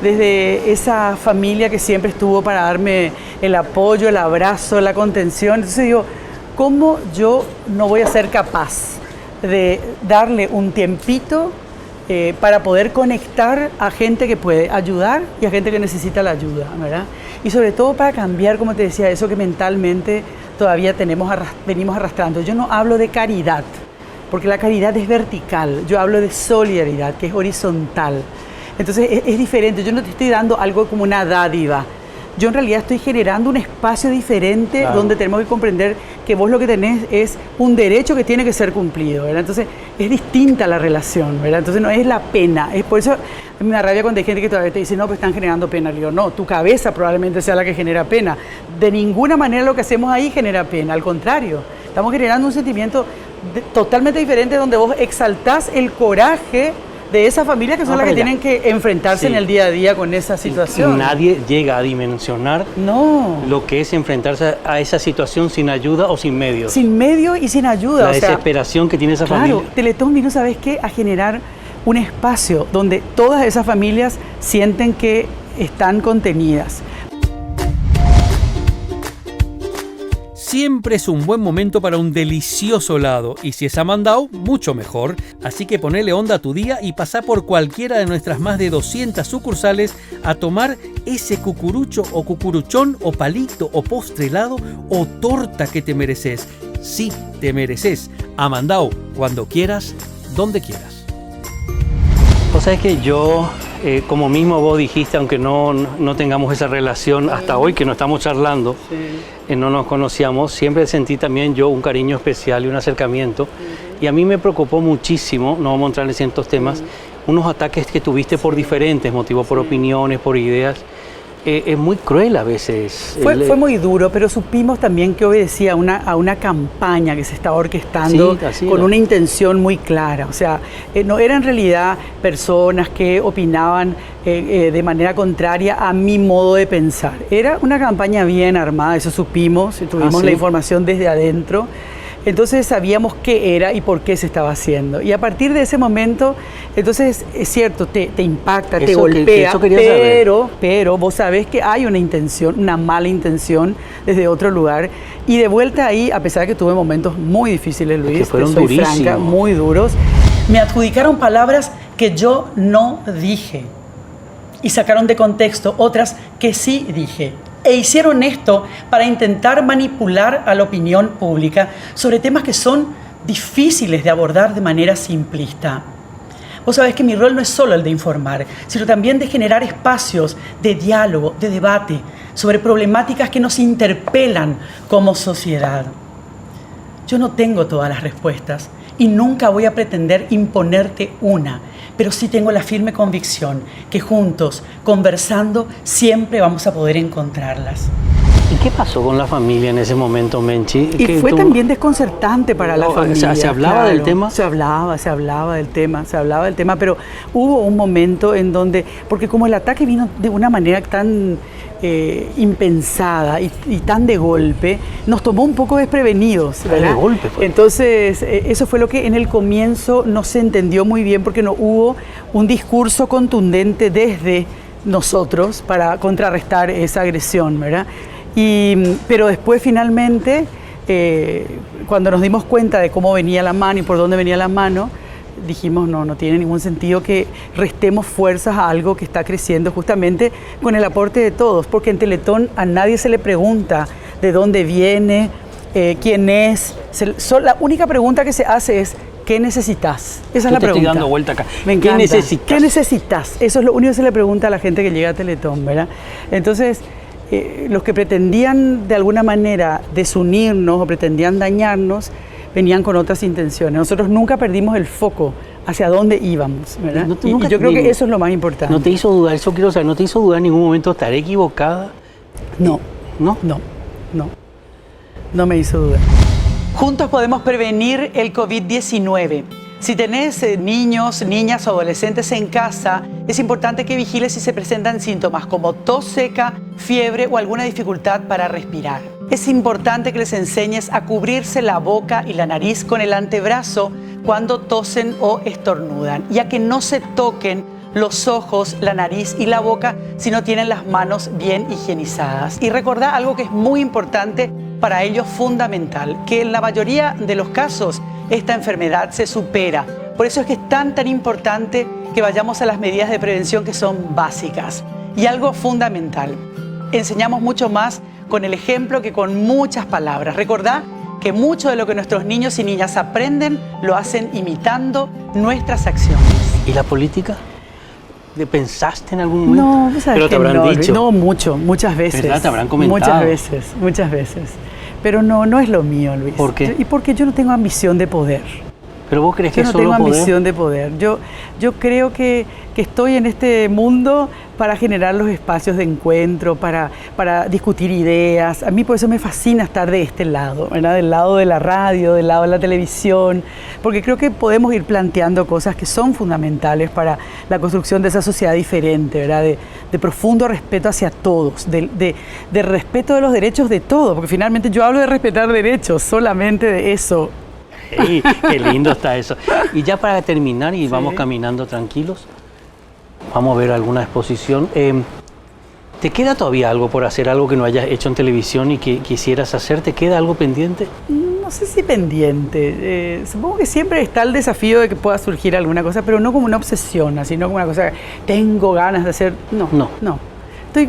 desde esa familia que siempre estuvo para darme el apoyo, el abrazo, la contención. Entonces digo, ¿cómo yo no voy a ser capaz de darle un tiempito para poder conectar a gente que puede ayudar y a gente que necesita la ayuda, ¿verdad? Y sobre todo para cambiar, como te decía, eso que mentalmente todavía venimos arrastrando. Yo no hablo de caridad, porque la caridad es vertical. Yo hablo de solidaridad, que es horizontal. Entonces es diferente. Yo no te estoy dando algo como una dádiva. Yo en realidad estoy generando un espacio diferente, claro, donde tenemos que comprender que vos lo que tenés es un derecho que tiene que ser cumplido, ¿verdad? Entonces es distinta la relación, ¿verdad? Entonces no es la pena. Es por eso me da rabia cuando hay gente que todavía te dice, no, pues están generando pena. Le digo, no, tu cabeza probablemente sea la que genera pena. De ninguna manera lo que hacemos ahí genera pena, al contrario. Estamos generando un sentimiento totalmente diferente donde vos exaltás el coraje de esa familia que son las que tienen que enfrentarse en el día a día con esa situación. Nadie llega a dimensionar lo que es enfrentarse a esa situación sin ayuda o sin medios. Sin medio y sin ayuda. La desesperación que tiene esa familia. Claro, Teletón vino, ¿sabes qué? A generar un espacio donde todas esas familias sienten que están contenidas. Siempre es un buen momento para un delicioso helado, y si es a mandado, mucho mejor. Así que ponele onda a tu día y pasá por cualquiera de nuestras más de 200 sucursales a tomar ese cucurucho o cucuruchón o palito o postre helado o torta que te mereces. Sí, te mereces. A mandado, cuando quieras, donde quieras. Vos sabés que yo, como mismo vos dijiste, aunque no tengamos esa relación hasta hoy que no estamos charlando, no nos conocíamos, siempre sentí también yo un cariño especial y un acercamiento. Y a mí me preocupó muchísimo, no vamos a entrar en ciertos temas, unos ataques que tuviste por diferentes motivos, por opiniones, por ideas. Es muy cruel a veces. Fue muy duro, pero supimos también que obedecía a una campaña que se estaba orquestando con una intención muy clara. O sea, no eran en realidad personas que opinaban de manera contraria a mi modo de pensar. Era una campaña bien armada, eso supimos, tuvimos la información desde adentro. Entonces sabíamos qué era y por qué se estaba haciendo. Y a partir de ese momento, entonces es cierto, te impacta, te golpea, pero vos sabés que hay una intención, una mala intención desde otro lugar. Y de vuelta ahí, a pesar de que tuve momentos muy difíciles, Luis, que fueron durísimos, franca, muy duros, me adjudicaron palabras que yo no dije. Y sacaron de contexto otras que sí dije. E hicieron esto para intentar manipular a la opinión pública sobre temas que son difíciles de abordar de manera simplista. Vos sabés que mi rol no es solo el de informar, sino también de generar espacios de diálogo, de debate, sobre problemáticas que nos interpelan como sociedad. Yo no tengo todas las respuestas y nunca voy a pretender imponerte una, pero sí tengo la firme convicción que juntos, conversando, siempre vamos a poder encontrarlas. ¿Y qué pasó con la familia en ese momento, Menchi? Y fue también desconcertante para la familia. ¿Se hablaba del tema? Se hablaba del tema, pero hubo un momento en donde, porque como el ataque vino de una manera tan impensada y tan de golpe, nos tomó un poco desprevenidos, ¿verdad? De golpe fue. Entonces, eso fue lo que en el comienzo no se entendió muy bien, porque no hubo un discurso contundente desde nosotros para contrarrestar esa agresión, ¿verdad? Pero después finalmente, cuando nos dimos cuenta de cómo venía la mano y por dónde venía la mano, dijimos no tiene ningún sentido que restemos fuerzas a algo que está creciendo justamente con el aporte de todos, porque en Teletón a nadie se le pregunta de dónde viene, quién es. La única pregunta que se hace es ¿qué necesitas? Esa es la pregunta. Estoy dando vuelta acá. Me encanta. ¿Qué necesitas? ¿Qué necesitas? Eso es lo único que se le pregunta a la gente que llega a Teletón, ¿verdad? Entonces, los que pretendían de alguna manera desunirnos o pretendían dañarnos, venían con otras intenciones. Nosotros nunca perdimos el foco hacia dónde íbamos, ¿verdad? Y yo creo que eso es lo más importante. ¿No te hizo dudar? Eso quiero saber. ¿No te hizo dudar en ningún momento? ¿Estaré equivocada? No me hizo dudar. Juntos podemos prevenir el COVID-19. Si tenés niños, niñas o adolescentes en casa, es importante que vigiles si se presentan síntomas como tos seca, fiebre o alguna dificultad para respirar. Es importante que les enseñes a cubrirse la boca y la nariz con el antebrazo cuando tosen o estornudan, y a que no se toquen los ojos, la nariz y la boca si no tienen las manos bien higienizadas. Y recordá algo que es muy importante, para ello fundamental, que en la mayoría de los casos esta enfermedad se supera. Por eso es que es tan importante que vayamos a las medidas de prevención que son básicas. Y algo fundamental, enseñamos mucho más con el ejemplo que con muchas palabras. Recordá que mucho de lo que nuestros niños y niñas aprenden lo hacen imitando nuestras acciones. ¿Y la política? ¿Pensaste en algún momento? No, pero te habrán dicho. No, muchas veces. ¿Verdad? Te habrán comentado. Muchas veces. Pero no es lo mío, Luis. ¿Por qué? Y porque yo no tengo ambición de poder. ¿Pero vos crees que es solo poder? Yo no tengo ambición de poder. Yo creo que estoy en este mundo para generar los espacios de encuentro, para discutir ideas. A mí por eso me fascina estar de este lado, ¿verdad? Del lado de la radio, del lado de la televisión, porque creo que podemos ir planteando cosas que son fundamentales para la construcción de esa sociedad diferente, ¿verdad? De profundo respeto hacia todos, de respeto de los derechos de todos, porque finalmente yo hablo de respetar derechos, solamente de eso. Hey, qué lindo está eso. Y ya para terminar, y vamos caminando tranquilos, vamos a ver alguna exposición. ¿Te queda todavía algo por hacer, algo que no hayas hecho en televisión y que quisieras hacer? ¿Te queda algo pendiente? No sé si pendiente. Supongo que siempre está el desafío de que pueda surgir alguna cosa, pero no como una obsesión, sino como una cosa que tengo ganas de hacer. No.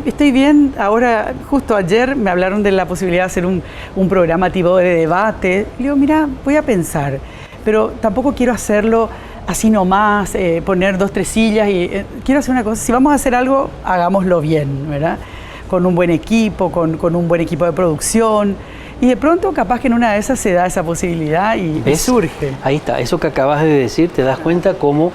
Estoy bien. Ahora, justo ayer me hablaron de la posibilidad de hacer un programa tipo de debate. Le digo, mira, voy a pensar, pero tampoco quiero hacerlo así nomás, poner 2, 3 sillas. Quiero hacer una cosa, si vamos a hacer algo, hagámoslo bien, ¿verdad? Con un buen equipo, con un buen equipo de producción. Y de pronto, capaz que en una de esas se da esa posibilidad y surge. Ahí está, eso que acabas de decir, ¿te das cuenta cómo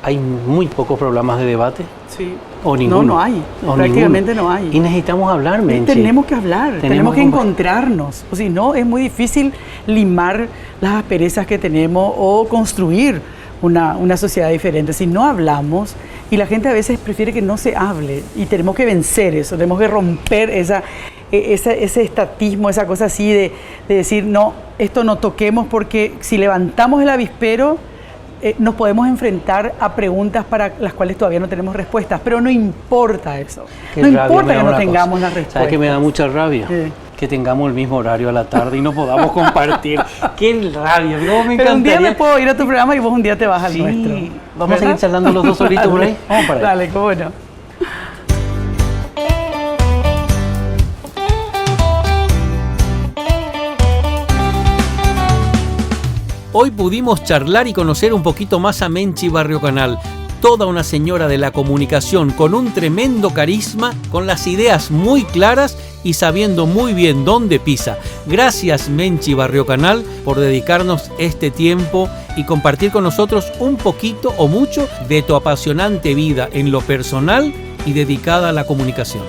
hay muy pocos programas de debate? Sí. O ninguno. No hay. Prácticamente no hay. Y necesitamos hablar, Menchi. Tenemos que hablar, tenemos que encontrarnos. O si no, es muy difícil limar las asperezas que tenemos o construir una sociedad diferente. Si no hablamos, y la gente a veces prefiere que no se hable, y tenemos que vencer eso, tenemos que romper ese estatismo, esa cosa así de decir, no, esto no toquemos, porque si levantamos el avispero, nos podemos enfrentar a preguntas para las cuales todavía no tenemos respuestas, pero no importa eso. No importa que no tengamos las respuestas. ¿Sabes qué me da mucha rabia? Que tengamos el mismo horario a la tarde y no podamos compartir. ¡Qué rabia! Pero un día me puedo ir a tu programa y vos un día te vas al nuestro. Vamos a seguir charlando los dos solitos por ahí. Vamos para allá. Dale, cómo no. Hoy pudimos charlar y conocer un poquito más a Menchi Barrio Canal, toda una señora de la comunicación con un tremendo carisma, con las ideas muy claras y sabiendo muy bien dónde pisa. Gracias, Menchi Barrio Canal, por dedicarnos este tiempo y compartir con nosotros un poquito o mucho de tu apasionante vida en lo personal y dedicada a la comunicación.